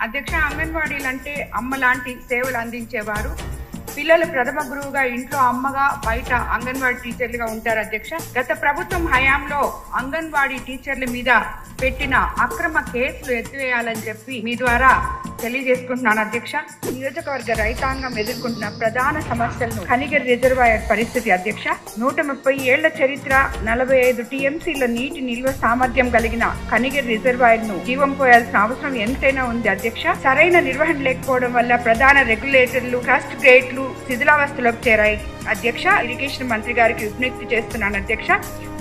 అధ్యక్ష, అంగన్వాడీలంటే అమ్మ లాంటి సేవలు అందించేవారు. పిల్లలు ప్రథమ గురువుగా ఇంట్లో అమ్మగా, బయట అంగన్వాడీ టీచర్లుగా ఉంటారు అధ్యక్ష. గత ప్రభుత్వం హయాంలో అంగన్వాడీ టీచర్ల మీద పెట్టిన అక్రమ కేసులు ఎత్తివేయాలని చెప్పి మీ ద్వారా తెలియజేసుకుంటున్నాను అధ్యక్ష. నియోజకవర్గ రైతాంగం ఎదుర్కొంటున్న ప్రధాన సమస్యలను కనిగిరి రిజర్వాయర్ పరిస్థితి అధ్యక్ష. 130 ఏళ్ల చరిత్ర, 45 టీఎంసీల నీటి నిల్వ సామర్థ్యం కలిగిన కనిగిరి రిజర్వాయర్ ను జీవం పోయాల్సిన అవసరం ఎంతైనా ఉంది అధ్యక్ష. సరైన నిర్వహణ లేకపోవడం వల్ల ప్రధాన రెగ్యులేటర్లు, ట్రస్ట్ గేట్లు శిథిలావస్థలోకి చేరాయి అధ్యక్ష. ఇరిగేషన్ మంత్రి గారికి విజ్ఞప్తి చేస్తున్నాను అధ్యక్ష.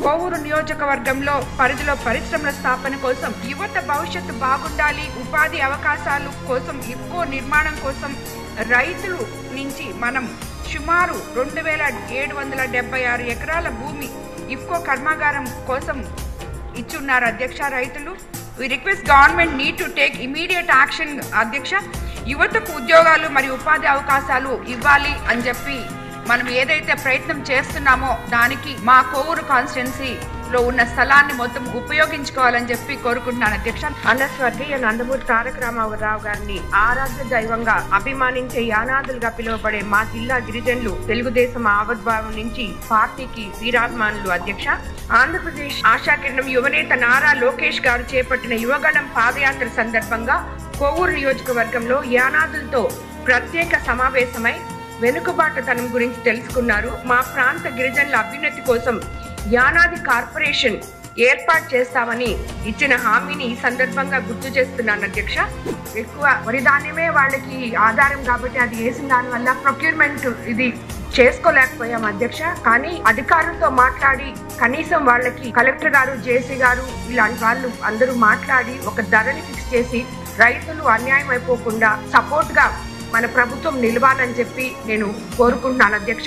కోవూరు నియోజకవర్గంలో పరిధిలో పరిశ్రమల స్థాపన కోసం, యువత భవిష్యత్తు బాగుండాలి, ఉపాధి అవకాశాలు కోసం, ఇఫ్కో నిర్మాణం కోసం రైతులు నుంచి మనం సుమారు 2776 ఎకరాల భూమి ఇఫ్కో కర్మాగారం కోసం ఇచ్చున్నారు అధ్యక్ష. రైతులు we request government need to take immediate action అధ్యక్ష. యువతకు ఉద్యోగాలు మరియు ఉపాధి అవకాశాలు ఇవ్వాలి అని చెప్పి మనం ఏదైతే ప్రయత్నం చేస్తున్నామో దానికి మా కోవూరు కాన్స్టిట్యున్సీలో ఉన్న స్థలాన్ని మొత్తం ఉపయోగించుకోవాలని చెప్పి కోరుకుంటున్నాను అధ్యక్ష. స్వర్గీయ నందమూరి తారక రామారావు గారిని ఆరాధ్య దైవంగా అభిమానించే యానాదులుగా పిలువబడే మా జిల్లా గిరిజనులు తెలుగుదేశం ఆవిర్భావం నుంచి పార్టీకి వీరాభిమానులు అధ్యక్ష. ఆంధ్రప్రదేశ్ ఆశాకిరణం యువనేత నారా లోకేష్ గారు చేపట్టిన యువగణం పాదయాత్ర సందర్భంగా కోవూరు నియోజకవర్గంలో యానాదులతో ప్రత్యేక సమావేశమై వెనుకబాటుతనం గురించి తెలుసుకున్నారు. మా ప్రాంత గిరిజనుల అభ్యున్నతి కోసం యానాది కార్పొరేషన్ ఏర్పాటు చేస్తామని ఇచ్చిన హామీని ఈ సందర్భంగా గుర్తు చేస్తున్నాను అధ్యక్ష. ఎక్కువ వరి ధాన్యమే వాళ్ళకి ఆధారం కాబట్టి అది వేసిన దాని వల్ల ప్రొక్యూర్మెంట్ ఇది చేసుకోలేకపోయాం అధ్యక్ష. కానీ అధికారులతో మాట్లాడి కనీసం వాళ్ళకి కలెక్టర్ గారు, జేసీ గారు ఇలాంటి వాళ్ళు అందరూ మాట్లాడి ఒక ధరని ఫిక్స్ చేసి రైతులు అన్యాయం అయిపోకుండా సపోర్ట్ గా మన ప్రభుత్వం నిలవాలని చెప్పి నేను కోరుకుంటున్నాను అధ్యక్ష.